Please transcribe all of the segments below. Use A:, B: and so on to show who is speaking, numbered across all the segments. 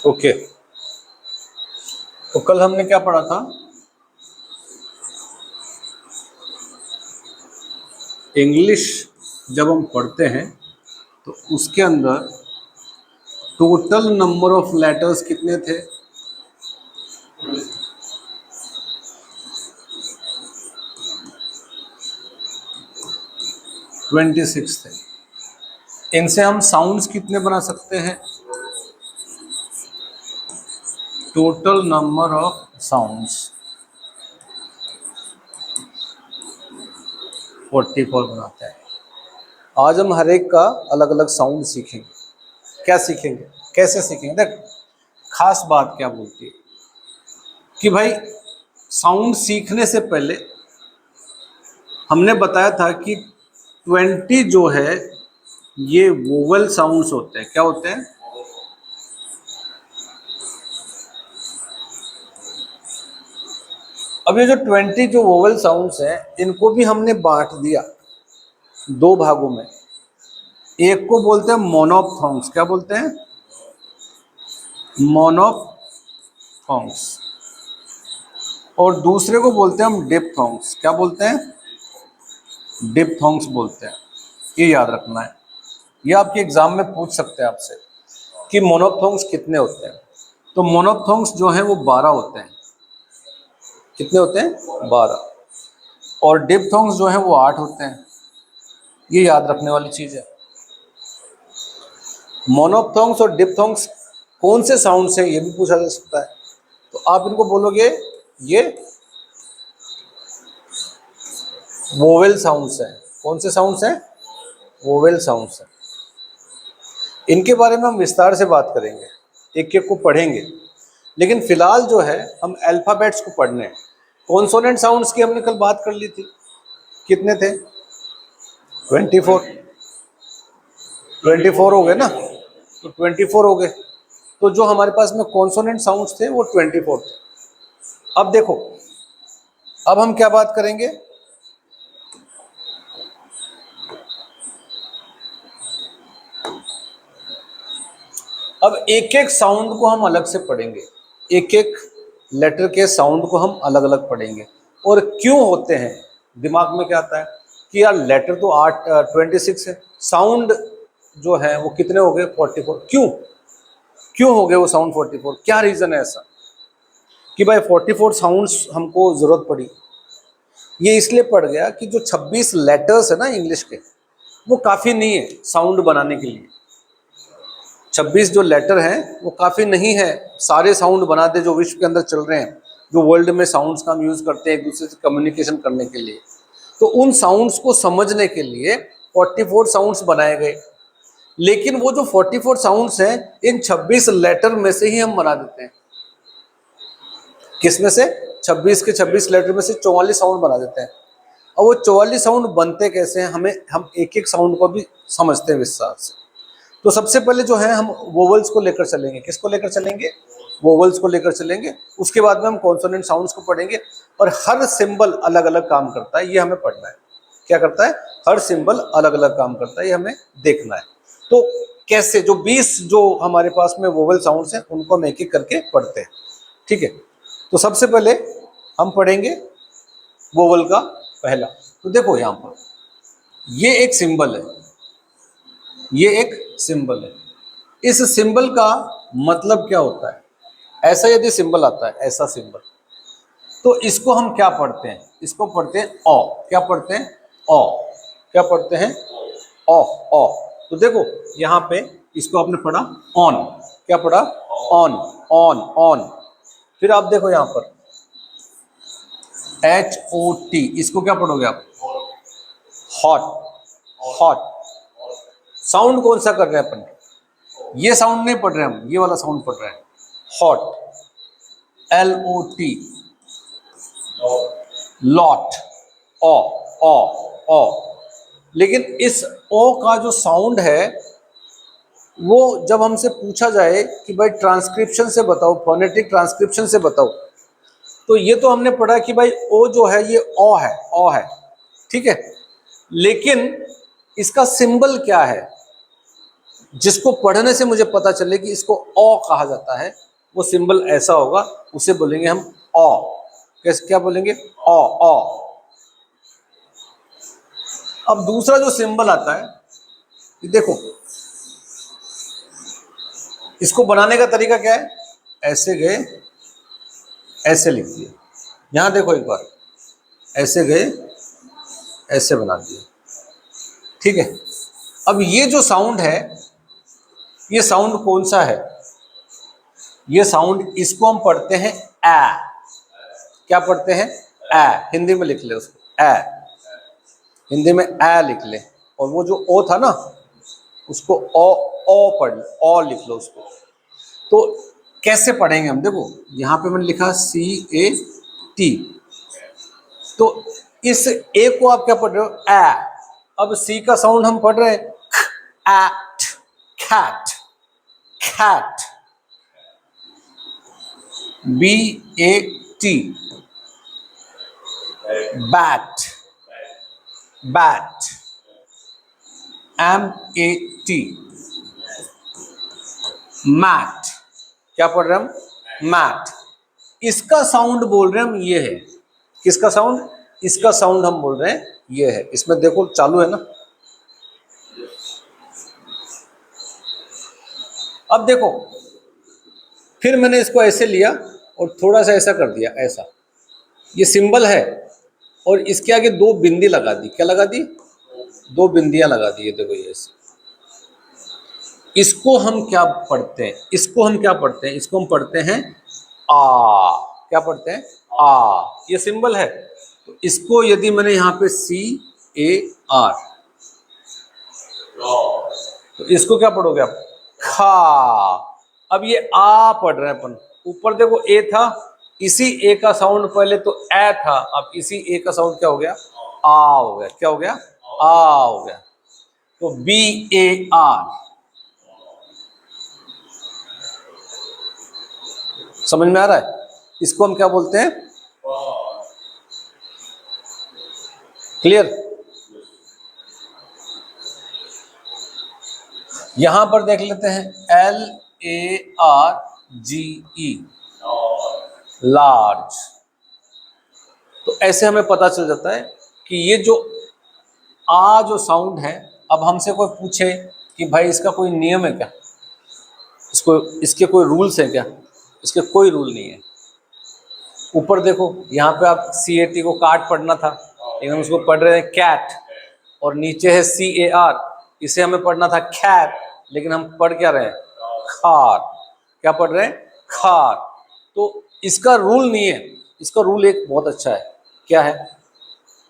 A: Okay, तो कल हमने क्या पढ़ा था? इंग्लिश जब हम पढ़ते हैं तो उसके अंदर टोटल नंबर ऑफ लेटर्स कितने थे? 26 थे। इनसे हम साउंड्स कितने बना सकते हैं? टोटल नंबर ऑफ साउंड्स 44 बनाते हैं। आज हम हर एक का अलग अलग साउंड सीखेंगे। क्या सीखेंगे, कैसे सीखेंगे? देख, खास बात क्या बोलती है कि भाई साउंड सीखने से पहले हमने बताया था कि 20 जो है ये वोवेल साउंड्स होते हैं। क्या होते हैं? अब ये जो 20 जो वोवेल साउंड्स हैं इनको भी हमने बांट दिया दो भागों में। एक को बोलते हैं मोनोप्थोंग्स। क्या बोलते हैं? मोनोप्थोंग्स। और दूसरे को बोलते हैं हम डिप्थोंग्स। क्या बोलते हैं? डिप्थोंग्स बोलते हैं। ये याद रखना है, ये आपके एग्जाम में पूछ सकते हैं आपसे कि मोनोप्थोंग्स कितने होते हैं। तो मोनोप्थोंग्स जो हैं वो 12 होते हैं। कितने होते हैं? 12। और डिप्थोंग्स जो हैं वो 8 होते हैं। ये याद रखने वाली चीज़ है। मोनोप्थोंग्स और डिप्थोंग्स कौन से साउंड से, ये भी पूछा जा सकता है। तो आप इनको बोलोगे ये वोवेल साउंड्स हैं। कौन से साउंड्स हैं? वोवेल साउंड्स हैं। इनके बारे में हम विस्तार से बात करेंगे, एक एक को पढ़ेंगे। लेकिन फिलहाल जो है हम अल्फ़ाबेट्स को पढ़ने हैं। कॉन्सोनेंट साउंड्स की हमने कल बात कर ली थी। कितने थे? 24 हो गए ना, तो 24 हो गए। तो जो हमारे पास में कॉन्सोनेंट साउंड्स थे वो 24 थे। अब देखो, अब हम क्या बात करेंगे? अब एक एक साउंड को हम अलग से पढ़ेंगे, एक एक लेटर के साउंड को हम अलग अलग पढ़ेंगे। और क्यों होते हैं, दिमाग में क्या आता है कि यार लेटर तो 26 है, साउंड जो है वो कितने हो गए? 44। क्यों हो गए वो साउंड 44? क्या रीज़न है ऐसा कि भाई 44 साउंड्स हमको ज़रूरत पड़ी? ये इसलिए पड़ गया कि जो 26 लेटर्स है ना इंग्लिश के, वो काफ़ी नहीं है साउंड बनाने के लिए। 26 जो लेटर हैं वो काफ़ी नहीं है सारे साउंड बना दे जो विश्व के अंदर चल रहे हैं, जो वर्ल्ड में साउंड्स का हम यूज़ करते हैं एक दूसरे से कम्युनिकेशन करने के लिए। तो उन साउंड्स को समझने के लिए 44 साउंड्स बनाए गए। लेकिन वो जो 44 साउंड्स हैं इन 26 लेटर में से ही हम बना देते हैं। किस में से? 26 के 26 लेटर में से 44 साउंड बना देते हैं। और वो 44 साउंड बनते कैसे हैं, हम एक एक साउंड को भी समझते हैं विस्तार से। तो सबसे पहले जो है हम वोवल्स को लेकर चलेंगे। किसको लेकर चलेंगे? वोवल्स को लेकर चलेंगे। उसके बाद में हम कॉन्सोनेंट साउंड्स को पढ़ेंगे। और हर सिंबल अलग अलग काम करता है, ये हमें पढ़ना है। क्या करता है? हर सिंबल अलग अलग काम करता है, ये हमें देखना है। तो कैसे, जो 20 जो हमारे पास में वोवल साउंड्स हैं उनको हम एक एक करके पढ़ते हैं। ठीक है, तो सबसे पहले हम पढ़ेंगे वोवल का पहला। तो देखो यहाँ पर ये एक सिंबल है, ये एक सिंबल है। इस सिंबल का मतलब क्या होता है? ऐसा यदि सिंबल आता है, ऐसा सिंबल, तो इसको हम क्या पढ़ते हैं? इसको पढ़ते हैं ऑ। क्या पढ़ते हैं? ऑ। क्या पढ़ते हैं? ऑ। ऑ। तो देखो यहाँ पे इसको आपने पढ़ा ऑन। क्या पढ़ा? ऑन। ऑन। ऑन। फिर आप देखो यहाँ पर HOT, इसको क्या पढ़ोगे आप? हॉट। हॉट। साउंड कौन सा कर रहे हैं अपन? ये साउंड नहीं पढ़ रहे हम, ये वाला साउंड पढ़ रहे हैं, hot. LOT, lot. O. O. O. लेकिन इस ओ का जो साउंड है वो जब हमसे पूछा जाए कि भाई ट्रांसक्रिप्शन से बताओ, फोनेटिक ट्रांसक्रिप्शन से बताओ, तो ये तो हमने पढ़ा कि भाई ओ जो है ये ओ है, ओ है। ठीक है, लेकिन इसका सिंबल क्या है? जिसको पढ़ने से मुझे पता चले कि इसको औ कहा जाता है, वो सिंबल ऐसा होगा, उसे बोलेंगे हम औ। कैसे, क्या बोलेंगे? औ, औ। अब दूसरा जो सिंबल आता है, देखो इसको बनाने का तरीका क्या है? ऐसे गए, ऐसे लिख दिए। यहां देखो एक बार, ऐसे गए, ऐसे बना दिए, ठीक है। अब ये जो साउंड है, ये साउंड कौन सा है? ये साउंड, इसको हम पढ़ते हैं ए। क्या पढ़ते हैं? ए। हिंदी में लिख ले उसको, ए। हिंदी में ए लिख ले, और वो जो ओ था ना, उसको ओ, ओ पढ़, ओ लिख लो उसको। तो कैसे पढ़ेंगे हम? देखो यहां पे मैंने लिखा CAT, तो इस ए को आप क्या पढ़ रहे हो? ए। अब सी का साउंड हम पढ़ रहे हैं at, cat, cat, BAT, bat, bat, MAT, mat. क्या पढ़ रहे हैं हम? मैट। इसका साउंड बोल रहे हैं हम ये है। किसका साउंड? इसका साउंड हम बोल रहे हैं ये है। इसमें देखो चालू है ना। अब देखो, फिर मैंने इसको ऐसे लिया और थोड़ा सा ऐसा कर दिया, ऐसा। ये सिंबल है और इसके आगे दो बिंदी लगा दी। क्या लगा दी? दो बिंदियां लगा दी। देखो ये ऐसे। इसको हम क्या पढ़ते हैं? इसको हम क्या पढ़ते हैं? इसको हम पढ़ते हैं आ। क्या पढ़ते हैं? आ। ये सिंबल है, तो इसको यदि मैंने यहाँ पे CAR, तो इसको क्या पढ़ोगे आप? खा। अब ये आ पढ़ रहे हैं अपन। ऊपर देखो ए था, इसी ए का साउंड पहले तो ए था, अब इसी ए का साउंड क्या हो गया? आ हो गया। क्या हो गया? आ हो गया। तो BAR। समझ में आ रहा है? इसको हम क्या बोलते हैं? क्लियर? यहां पर देख लेते हैं LARGE, लार्ज। तो ऐसे हमें पता चल जाता है कि ये जो आ जो साउंड है, अब हमसे कोई पूछे कि भाई इसका कोई नियम है क्या, इसको, इसके कोई रूल्स है क्या? इसके कोई रूल नहीं है। ऊपर देखो, यहाँ पे आप CAT को काट पढ़ना था, लेकिन हम उसको पढ़ रहे हैं कैट, और नीचे है CAR, इसे हमें पढ़ना था खैर, लेकिन हम पढ़ क्या रहे हैं? खार। क्या पढ़ रहे हैं? खार। तो इसका रूल नहीं है। इसका रूल एक बहुत अच्छा है। क्या है?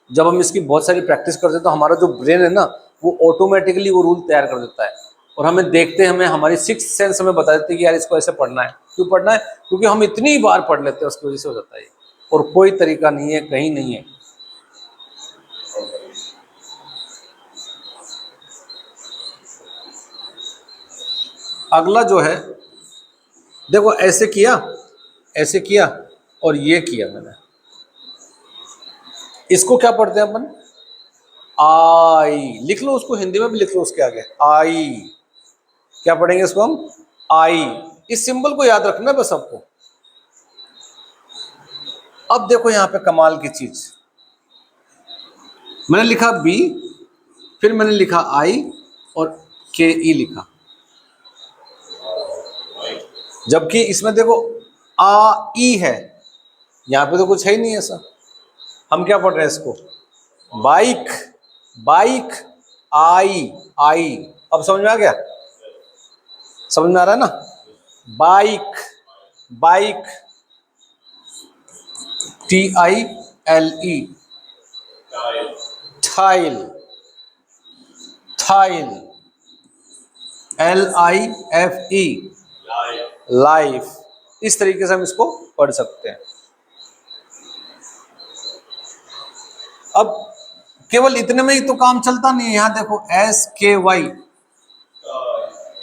A: जब हम इसकी बहुत सारी प्रैक्टिस करते हैं तो हमारा जो ब्रेन है ना, वो ऑटोमेटिकली वो रूल तैयार कर देता है, और हमें देखते, हमें हमारी सिक्स्थ सेंस हमें बता देती है कि यार इसको ऐसे पढ़ना है। क्यों पढ़ना है? क्योंकि हम इतनी बार पढ़ लेते हैं, उसकी वजह से हो जाता है। और कोई तरीका नहीं है, कहीं नहीं है। अगला जो है, देखो ऐसे किया, ऐसे किया, और ये किया मैंने। इसको क्या पढ़ते हैं अपन? आई। लिख लो उसको, हिंदी में भी लिख लो उसके आगे, आई। क्या पढ़ेंगे इसको हम? आई। इस सिंबल को याद रखना बस सबको। अब देखो यहां पे कमाल की चीज, मैंने लिखा बी, फिर मैंने लिखा आई, और KE लिखा, जबकि इसमें देखो ई है, यहां पे तो कुछ है ही नहीं ऐसा। हम क्या पढ़ रहे हैं इसको? बाइक, बाइक, आई, आई। अब समझ में आ गया? समझ में आ रहा है ना? Bike, bike, TILE, थाइल, थाइल, LIFE, life. इस तरीके से हम इसको पढ़ सकते हैं। अब केवल इतने में ही तो काम चलता नहीं है। यहां देखो SKY,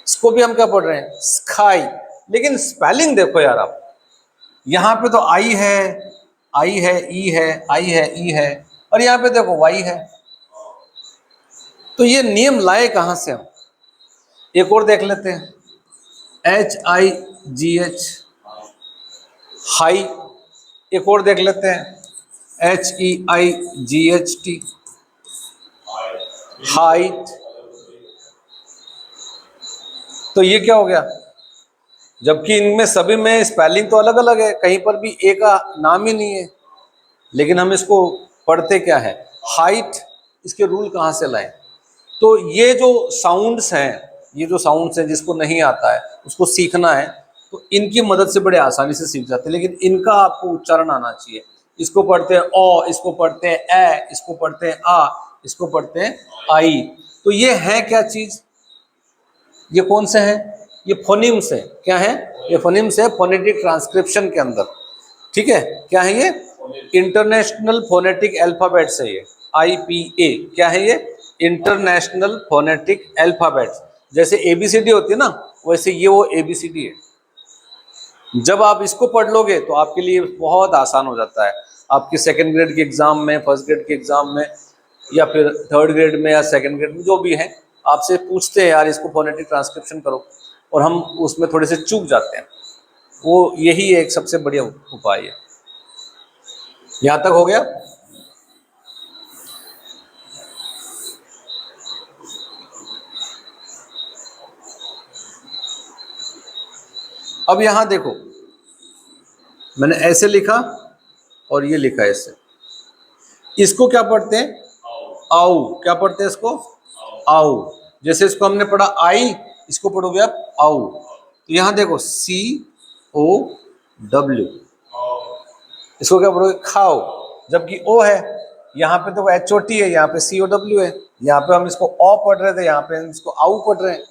A: इसको भी हम क्या पढ़ रहे हैं? स्काई। लेकिन स्पेलिंग देखो यार आप, यहां पे तो आई है, आई है, ई है, आई है, ई है, और यहां पे देखो वाई है। तो ये नियम लाए कहां से हम? एक और देख लेते हैं, HIGH, हाई। एक और देख लेते हैं, HEIGHT, हाइट। तो ये क्या हो गया, जबकि इनमें सभी में स्पेलिंग तो अलग अलग है, कहीं पर भी ए का नाम ही नहीं है, लेकिन हम इसको पढ़ते क्या है, हाइट। इसके रूल कहाँ से लाए? तो ये जो साउंड्स हैं, ये जो साउंड्स हैं जिसको नहीं आता है उसको सीखना है, तो इनकी मदद से बड़े आसानी से सीख जाते हैं, लेकिन इनका आपको उच्चारण आना चाहिए। इसको पढ़ते हैं ओ, इसको पढ़ते हैं ए, इसको पढ़ते हैं आ, इसको पढ़ते हैं आई। तो ये है क्या चीज, ये कौन से हैं? ये फोनिम्स है। क्या है? ये फोनिम्स है फोनेटिक ट्रांसक्रिप्शन के अंदर। ठीक है, क्या है ये? इंटरनेशनल फोनेटिक अल्फाबेट्स है ये, IPA। क्या है ये? International phonetic alphabets. जैसे ABCD होती है ना, वैसे ये वो ABCD है। जब आप इसको पढ़ लोगे तो आपके लिए बहुत आसान हो जाता है। आपके सेकंड ग्रेड के एग्जाम में, फर्स्ट ग्रेड के एग्जाम में, या फिर थर्ड ग्रेड में या सेकंड ग्रेड में, जो भी है, आपसे पूछते हैं यार इसको फोनेटिक ट्रांसक्रिप्शन करो, और हम उसमें थोड़े से चूक जाते हैं। वो यही एक सबसे बढ़िया उपाय है। यहां तक हो गया? अब यहां देखो, मैंने ऐसे लिखा और ये लिखा ऐसे। इसको क्या पढ़ते हैं? आउ। क्या पढ़ते हैं इसको? आउ। जैसे इसको हमने पढ़ा आई, इसको पढ़ोगे आप आउ। तो यहां देखो COW, इसको क्या पढ़ोगे? खाओ। जबकि ओ है, यहाँ पे तो HOT है, यहाँ पे COW है। यहाँ पे हम इसको ओ पढ़ रहे थे, यहाँ पे हम इसको आउ पढ़ रहे हैं।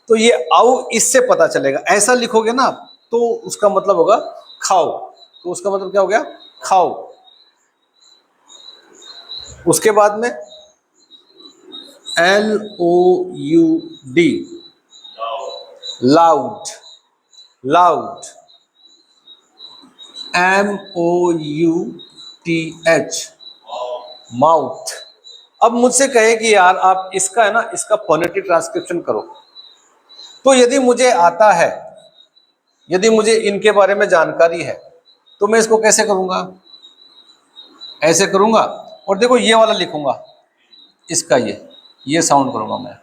A: तो ये आउ इससे पता चलेगा। ऐसा लिखोगे ना तो उसका मतलब होगा खाओ। तो उसका मतलब क्या हो गया? खाओ। उसके बाद में LOUD, loud. Loud. MOUTH, mouth. अब मुझसे कहे कि यार आप इसका है ना, इसका फोनेटिक ट्रांसक्रिप्शन करो। तो यदि मुझे आता है, यदि मुझे इनके बारे में जानकारी है, तो मैं इसको कैसे करूंगा? ऐसे करूंगा, और देखो ये वाला लिखूंगा, इसका ये साउंड करूंगा मैं,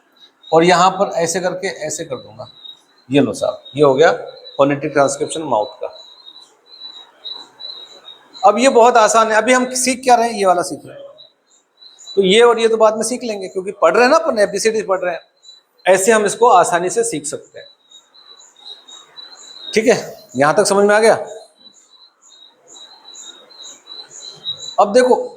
A: और यहां पर ऐसे करके ऐसे कर दूंगा। ये लो साहब, ये हो गया फोनेटिक ट्रांसक्रिप्शन माउथ का। अब ये बहुत आसान है। अभी हम सीख क्या रहे हैं? ये वाला सीख रहे हैं। तो ये और ये तो बाद में सीख लेंगे, क्योंकि पढ़ रहे हैं ना अपन, ABCD पढ़ रहे हैं। ऐसे हम इसको आसानी से सीख सकते हैं। ठीक है, यहां तक समझ में आ गया? अब देखो,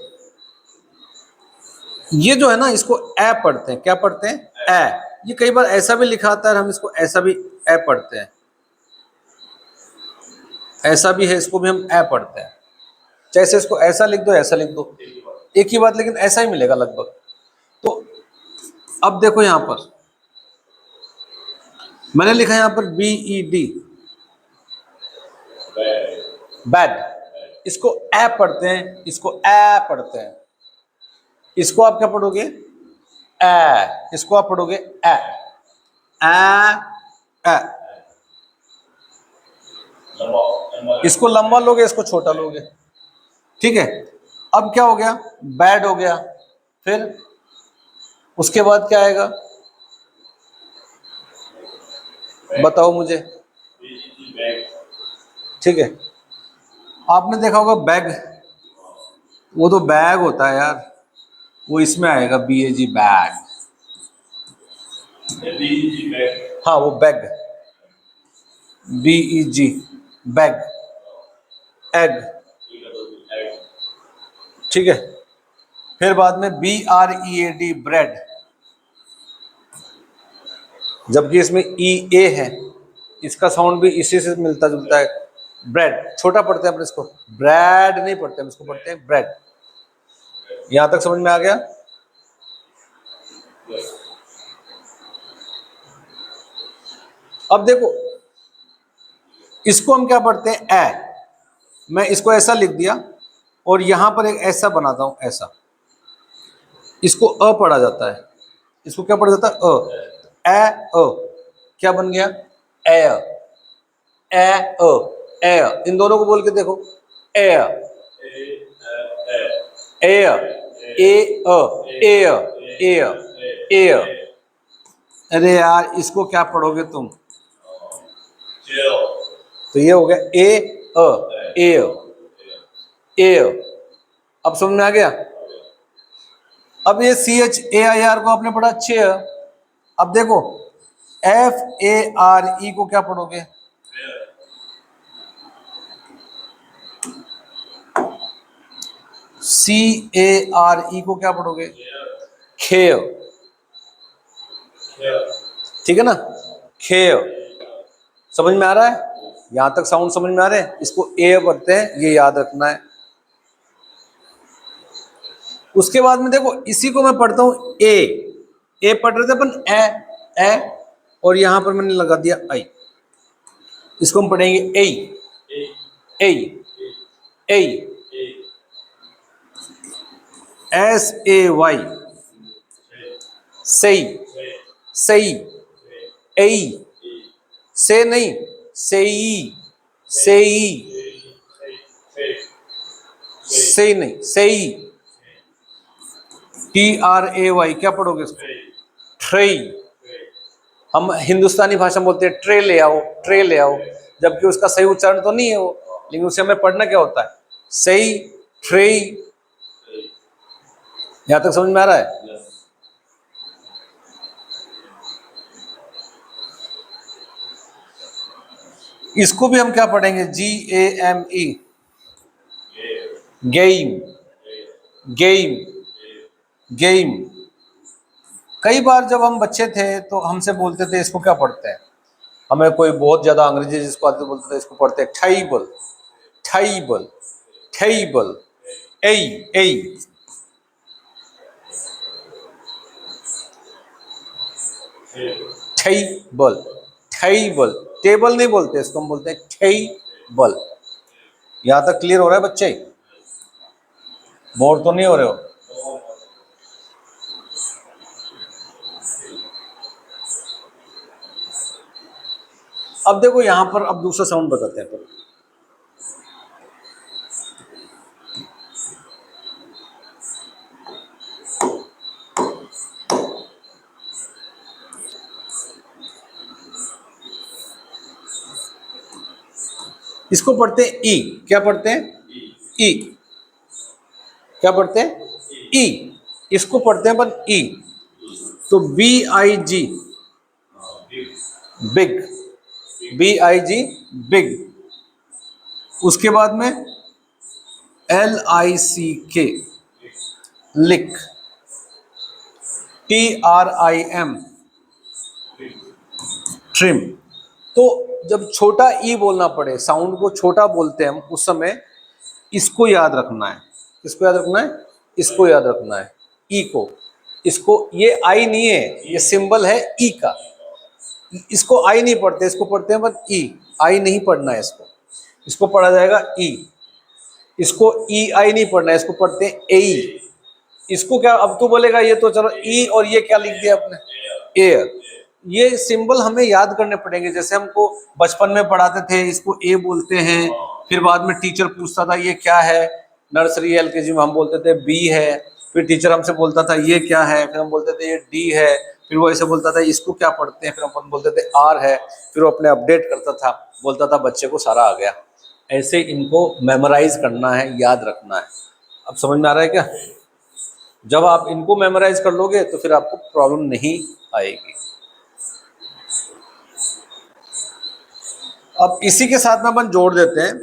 A: ये जो है ना, इसको ए पढ़ते हैं। क्या पढ़ते हैं? ए। ये कई बार ऐसा भी लिखा आता है, हम इसको ऐसा भी ए पढ़ते हैं। ऐसा भी है, इसको भी हम ए पढ़ते हैं। जैसे इसको ऐसा लिख दो, ऐसा लिख दो, एक ही बात, लेकिन ऐसा ही मिलेगा लगभग। तो अब देखो, यहां पर मैंने लिखा यहां पर BED, बैड। इसको ए पढ़ते हैं, इसको ए पढ़ते हैं। इसको आप क्या पढ़ोगे? ए। इसको आप पढ़ोगे ए। ए। इसको लंबा लोगे, इसको छोटा लोगे। ठीक है, अब क्या हो गया? बैड हो गया। फिर उसके बाद क्या आएगा? बताओ मुझे। ठीक है, आपने देखा होगा बैग, वो तो बैग होता है यार, वो इसमें आएगा BAG, बैग। हाँ, वो बैग, BEG, बैग। एग। ठीक है, फिर बाद में BREAD, ब्रेड। जबकि इसमें EA है, इसका साउंड भी इसी से मिलता जुलता है। ब्रेड छोटा पढ़ते हैं अपन इसको, ब्रेड नहीं पढ़ते हम, इसको पढ़ते हैं ब्रेड। यहां तक समझ में आ गया? अब देखो, इसको हम क्या पढ़ते हैं? ए। मैं इसको ऐसा लिख दिया, और यहां पर एक ऐसा बनाता हूं, ऐसा। इसको अ पढ़ा जाता है। इसको क्या पढ़ा जाता है? अ। ए अ। क्या बन गया? एयर, एयर, इन दोनों को बोल के देखो, air, air, air, air, air. अरे यार इसको क्या पढ़ोगे तुम? तो ये हो गया एयर, एयर। अब समझ में आ गया? अब ये CHAIR को आपने पढ़ा चेयर। अब देखो FARE को क्या पढ़ोगे? CARE को क्या पढ़ोगे? खेयर, ठीक है ना? खेयर। समझ में आ रहा है? यहां तक साउंड समझ में आ रहे हैं? इसको ए पढ़ते हैं, ये याद रखना है। उसके बाद में देखो इसी को मैं पढ़ता हूं ए पढ़ रहे थे अपन ए, और यहां पर मैंने लगा दिया आई। इसको हम पढ़ेंगे ए, SAY, सही, सही, ए, से नहीं, सही, सही, सही नहीं, सही, TRAY, क्या पढ़ोगे इसको? ट्रे। हम हिंदुस्तानी भाषा में बोलते हैं ट्रे ले आओ, ट्रे ले आओ, जबकि उसका सही उच्चारण तो नहीं है वो, लेकिन उसे हमें पढ़ना क्या होता है? सही, ट्रे। यहां तक समझ में आ रहा है? इसको भी हम क्या पढ़ेंगे? GAME, game, game, game. कई बार जब हम बच्चे थे तो हमसे बोलते थे इसको क्या पढ़ते हैं, हमें कोई बहुत ज्यादा अंग्रेजी जिसको आते बोलते थे इसको पढ़ते हैं टेबल, टेबल, टेबल, ए, टेबल, टेबल, टेबल नहीं बोलते इसको, हम बोलते हैं टेबल। यहां तक क्लियर हो रहा है बच्चे? बोर तो नहीं हो रहे हो? अब देखो यहां पर अब दूसरा साउंड बताते हैं अपन। इसको पढ़ते हैं ई, क्या पढ़ते हैं? ई, क्या पढ़ते हैं? ई। इसको पढ़ते हैं अपन ई। तो BIG, बिग, BIG, बिग। उसके बाद में LICK, लिक, TRIM, ट्रिम। तो जब छोटा ई बोलना पड़े, साउंड को छोटा बोलते हैं हम, उस समय इसको याद रखना है। इसको याद रखना है, इसको याद रखना है, ई को। इसको, ये आई नहीं है, ये सिंबल है ई का। इसको आई नहीं पढ़ते, इसको पढ़ते हैं बस ई। आई नहीं पढ़ना है इसको, इसको पढ़ा जाएगा ई। इसको ई आई नहीं पढ़ना है, इसको पढ़ते हैं ए। इसको क्या, अब तो बोलेगा ये तो चलो ई, और ये क्या लिख दिया आपने? एयर। ये सिंबल हमें याद करने पड़ेंगे, जैसे हमको बचपन में पढ़ाते थे इसको ए बोलते हैं, फिर बाद में टीचर पूछता था ये क्या है, नर्सरी LKG में हम बोलते थे बी है, फिर टीचर हमसे बोलता था ये क्या है, फिर हम बोलते थे ये डी है, फिर वो ऐसे बोलता था इसको क्या पढ़ते हैं, फिर हम बोलते थे आर है, फिर वो अपने अपडेट करता था, बोलता था बच्चे को सारा आ गया। ऐसे इनको मेमोराइज करना है, याद रखना है। अब समझ में आ रहा है क्या? जब आप इनको मेमोराइज कर लोगे तो फिर आपको प्रॉब्लम नहीं आएगी। अब इसी के साथ में अपन जोड़ देते हैं,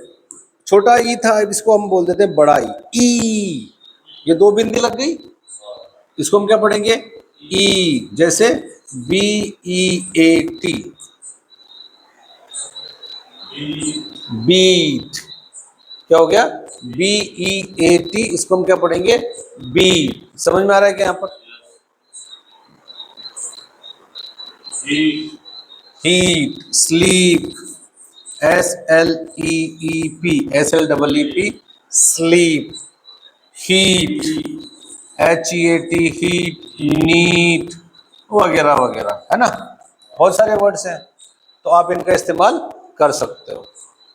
A: छोटा ई था, अब इसको हम बोल देते हैं बड़ा ई। ये दो बिंदी लग गई, इसको हम क्या पढ़ेंगे? ई। जैसे BEAT, बीट। क्या हो गया? BEAT, इसको हम क्या पढ़ेंगे? बी। समझ में आ रहा है क्या यहाँ पर? Heat, sleep, SLEEP, SLEEP, sleep, heat, HEAT, heat, neat, वगैरह वगैरह, है ना? बहुत सारे वर्ड्स हैं, तो आप इनका इस्तेमाल कर सकते हो।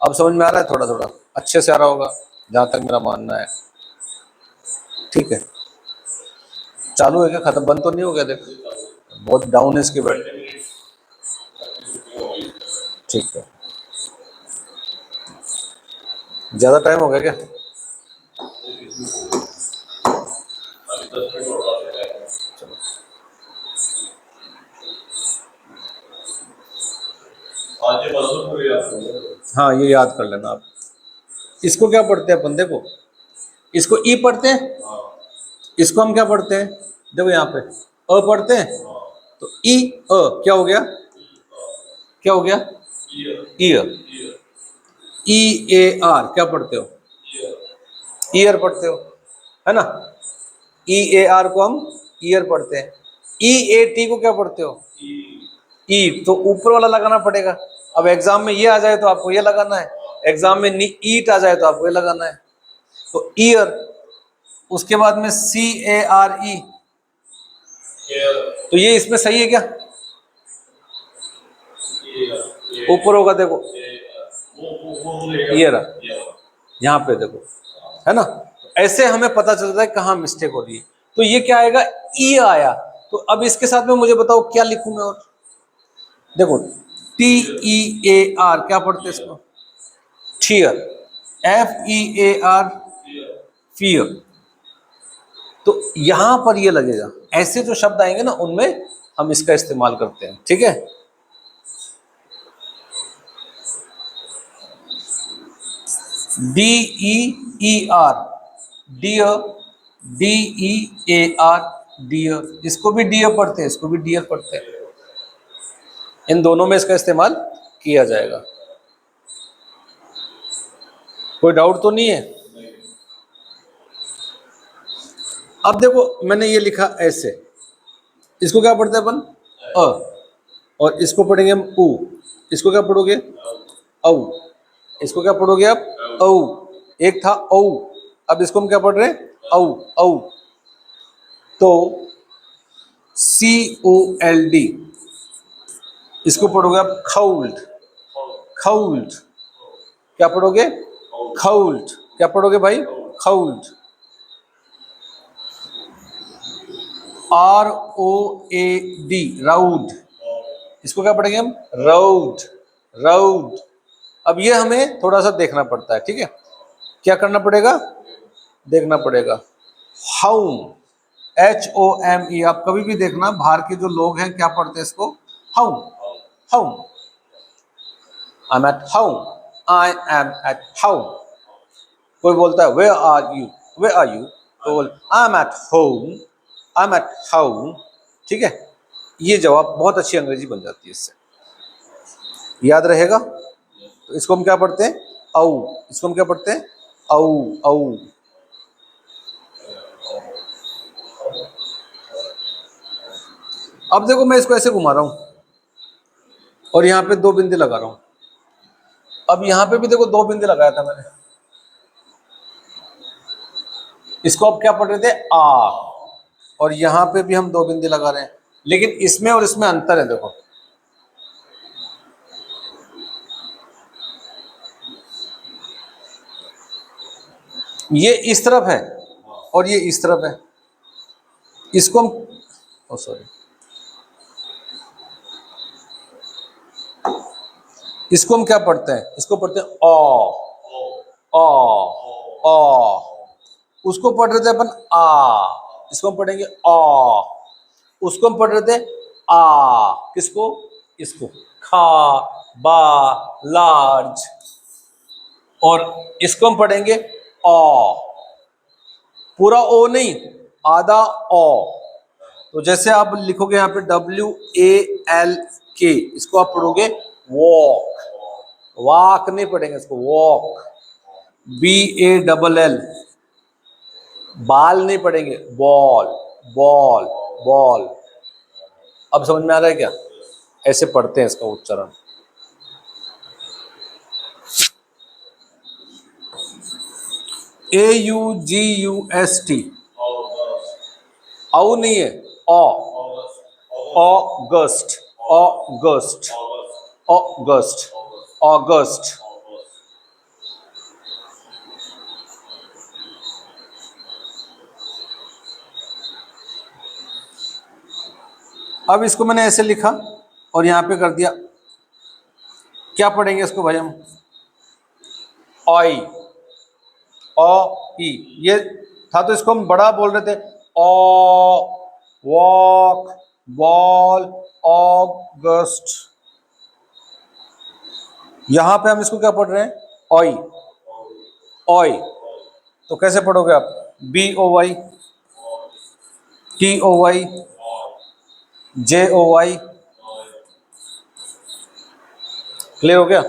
A: अब समझ में आ रहा है, थोड़ा थोड़ा अच्छे से आ रहा होगा जहाँ तक मेरा मानना है। ठीक है, चालू है क्या? खत्म बंद तो नहीं हो गया? देखो बहुत डाउन है इसकी बैटरी। ठीक है, ज़्यादा टाइम हो गया क्या? हाँ, ये याद कर लेना आप। इसको क्या पढ़ते हैं अपन? देखो, इसको ई पढ़ते हैं, इसको हम क्या पढ़ते हैं? देखो यहाँ पे अ पढ़ते हैं, तो ई अ क्या हो गया? क्या हो गया? ईयर। ई ए आर क्या पढ़ते हो? ईयर पढ़ते हो, है ना? ई ए आर को हम ईयर पढ़ते हैं। ई ए टी को क्या पढ़ते हो? ई, तो ऊपर वाला लगाना पड़ेगा। अब एग्जाम में ये आ जाए तो आपको ये लगाना है, एग्जाम में ईट आ जाए तो आपको ये लगाना है। तो ईयर, उसके बाद में सी ए आर ई, तो ये इसमें सही है क्या? ऊपर होगा देखो, ईयर यहाँ पे देखो, है ना? ऐसे हमें पता चलता है कहाँ मिस्टेक हो रही है। तो ये क्या आएगा? ई आया। तो अब इसके साथ में मुझे बताओ क्या लिखूं मैं? और देखो, टी ई ए आर क्या पढ़ते हैं इसको? Tear. F E A R, fear. तो यहां पर ये लगेगा। ऐसे जो शब्द आएंगे ना, उनमें हम इसका इस्तेमाल करते हैं। ठीक है, D E E R, dear, D E A R, dear. इसको भी डियर पढ़ते हैं, इसको भी डियर पढ़ते हैं। इन दोनों में इसका इस्तेमाल किया जाएगा। कोई डाउट तो नहीं है? अब देखो, मैंने ये लिखा ऐसे, इसको क्या पढ़ते हैं अपन? अ। और इसको पढ़ेंगे हम उ। इसको क्या पढ़ोगे? औ। इसको क्या पढ़ोगे आप? औ। एक था औ, अब इसको हम क्या पढ़ रहे हैं? औ। औ। तो सी ओ एल डी, इसको पढ़ोगे आप खाउल्ड। खाउल्ड क्या पढ़ोगे? खाउल्ड। क्या पढ़ोगे भाई? खाउल्ड। R O A D, road. इसको क्या पढ़ेंगे हम? राउड। राउड। अब ये हमें थोड़ा सा देखना पड़ता है। ठीक है, क्या करना पड़ेगा? देखना पड़ेगा। हाउम, एच ओ एम ई। आप कभी भी देखना, बाहर के जो लोग हैं क्या पढ़ते हैं इसको? Home. Home. I am at home, I am at home. कोई बोलता है where are you, where are you, तो बोल I am at home, I am at home. ठीक है, ये जवाब बहुत अच्छी अंग्रेजी बन जाती है इससे, याद रहेगा। तो इसको हम क्या पढ़ते हैं? औ। इसको हम क्या पढ़ते हैं? औ। औ। अब देखो, मैं इसको ऐसे घुमा रहा हूं और यहाँ पे दो बिंदी लगा रहा हूं। अब यहाँ पे भी देखो दो बिंदी लगाया था मैंने, इसको अब क्या पढ़ रहे थे? आ। और यहाँ पे भी हम दो बिंदी लगा रहे हैं, लेकिन इसमें और इसमें अंतर है। देखो, ये इस तरफ है और ये इस तरफ है। इसको हम, ओ सॉरी, इसको हम क्या पढ़ते हैं? इसको पढ़ते हैं ओ। ओ। ओ। उसको पढ़ रहे थे अपन आ, इसको हम पढ़ेंगे आ। उसको हम पढ़ रहे थे आ, किसको? इसको। खा, बा, लार्ज। और इसको हम पढ़ेंगे ओ, पूरा ओ नहीं, आधा ओ। तो जैसे आप लिखोगे यहाँ पे WALK, इसको आप पढ़ोगे वॉक। वॉक नहीं पढ़ेंगे इसको, वॉक। BALL, बाल नहीं पढ़ेंगे, बॉल। बॉल। बॉल। अब समझ में आ रहा है क्या? ऐसे पढ़ते हैं इसका उच्चारण। AUGUST, औ नहीं है, ऑगस्ट। August, August, August. अब इसको मैंने ऐसे लिखा और यहां पे कर दिया, क्या पढ़ेंगे इसको भाई हम? ऑई, ओ ई, ये था तो इसको हम बड़ा बोल रहे थे, ओ, वॉक, बॉल, ऑगस्ट। यहां पे हम इसको क्या पढ़ रहे हैं? ऑई, ऑई। तो कैसे पढ़ोगे आप? B O Y, T O Y, J O Y. Clear हो गया?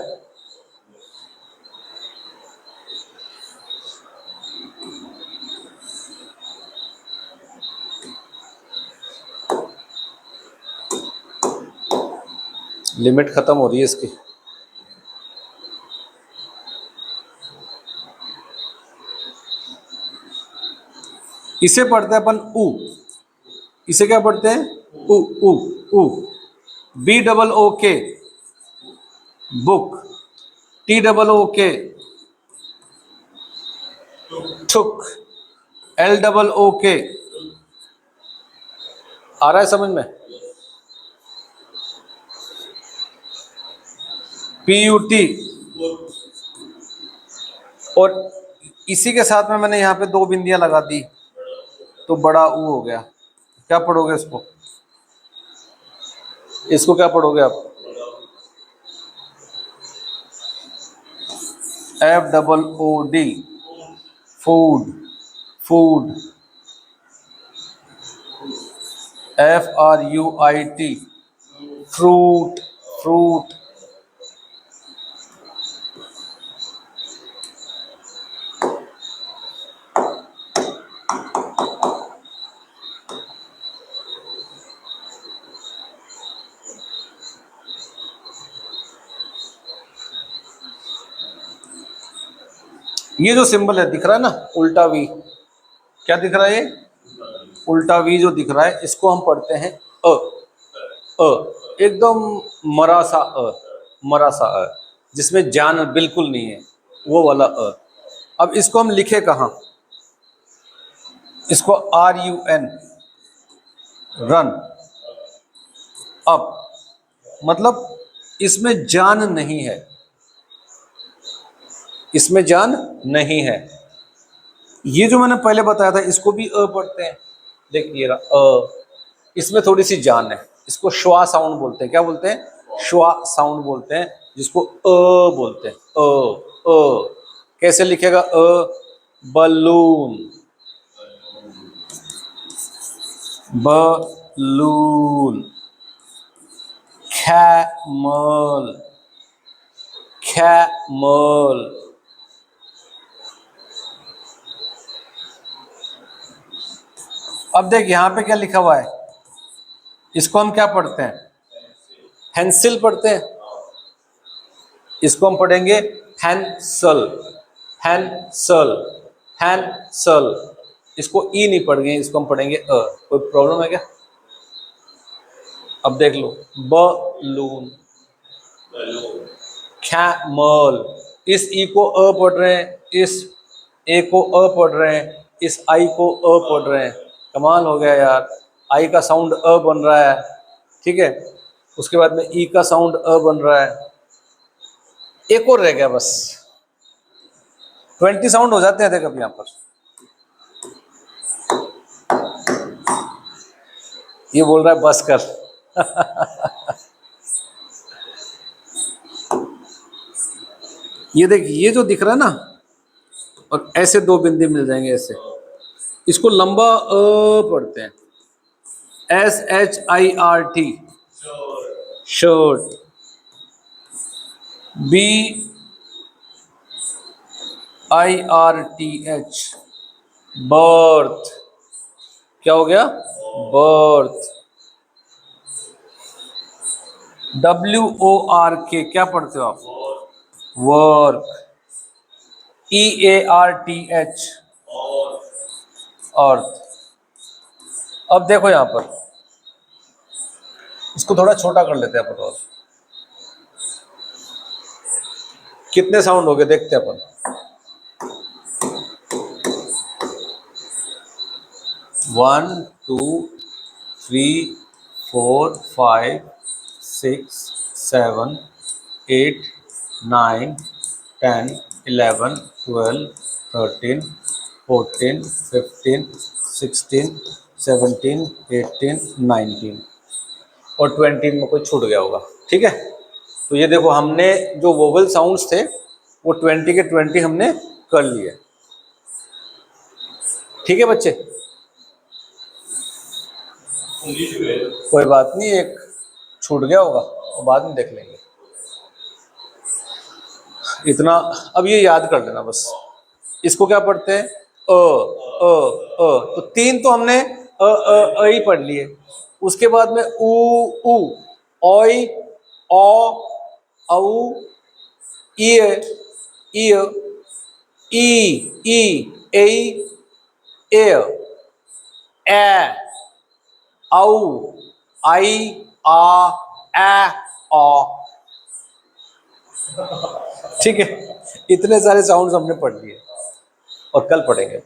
A: लिमिट खत्म हो रही है इसकी। इसे पढ़ते हैं अपन उ, इसे क्या पढ़ते हैं? उ, उ, उ। बी डबल ओ के, बुक। टी डबल ओ के, टुक। एल डबल ओ के। आ रहा है समझ में? P U T. और इसी के साथ में मैंने यहाँ पे दो बिंदियां लगा दी तो बड़ा ऊ हो गया। क्या पढ़ोगे इसको? इसको क्या पढ़ोगे आप? F double O D, food, food. F R U I T, fruit, fruit. ये जो सिंबल है दिख रहा है ना, उल्टा वी, क्या दिख रहा है ये? उल्टा वी जो दिख रहा है इसको हम पढ़ते हैं अ, अ, एकदम मरा सा अ, मरा सा अ, जिसमें जान बिल्कुल नहीं है, वो वाला अ। अब इसको हम लिखे कहाँ? इसको R U N, run, up. मतलब इसमें जान नहीं है, इसमें जान नहीं है। ये जो मैंने पहले बताया था इसको भी अ पढ़ते हैं। देखिए अ, इसमें थोड़ी सी जान है, इसको श्वा साउंड बोलते हैं। क्या बोलते हैं? श्वा साउंड बोलते हैं, जिसको अ बोलते हैं। अ, अ। कैसे लिखेगा अ? Balloon, balloon. Camel, camel. अब देख यहां पे क्या लिखा हुआ है, इसको हम क्या पढ़ते हैं? पेंसिल पढ़ते हैं। इसको हम पढ़ेंगे हैंसल, हैंसल, हैंसल। इसको ई नहीं पढ़ेंगे, इसको हम पढ़ेंगे अ। कोई प्रॉब्लम है क्या? अब देख लो, बलून, कैमल। इस ई को अ पढ़ रहे हैं, इस ए को अ पढ़ रहे हैं, इस आई को अ पढ़ रहे हैं। कमाल हो गया यार, आई का साउंड अ बन रहा है, ठीक है। उसके बाद में ई का साउंड अ बन रहा है। एक और रह गया बस, 20 साउंड हो जाते हैं देख अब यहाँ पर। ये बोल रहा है बस कर। ये देख, ये जो दिख रहा है ना, और ऐसे दो बिंदु मिल जाएंगे ऐसे, इसको लंबा अ पढ़ते हैं। S H I R T, shirt. B I R T H, birth. क्या हो गया? बर्थ। डब्ल्यू ओ आर के, क्या पढ़ते हो आप? Work. E A R T H, earth. अब देखो यहां पर, इसको थोड़ा छोटा कर लेते हैं अपन और। कितने साउंड हो गए देखते हैं अपन। 1 2 3 4 5 6 7 8 9 10 11 12 13 14 15 16 17 18 19 और 20 में कोई छूट गया होगा। ठीक है, तो ये देखो हमने जो वोवल साउंड्स थे वो 20 के 20 हमने कर लिए। ठीक है बच्चे, कोई बात नहीं, एक छूट गया होगा और बाद में देख लेंगे। इतना अब ये याद कर लेना बस। इसको क्या पढ़ते हैं? तो 3 तो हमने ही पढ़ लिए। उसके बाद में उ ओई औ औ ई ई ई ए ए औ आई आ ए औ। ठीक है, इतने सारे साउंड्स हमने पढ़ लिए और कल पढ़ेंगे।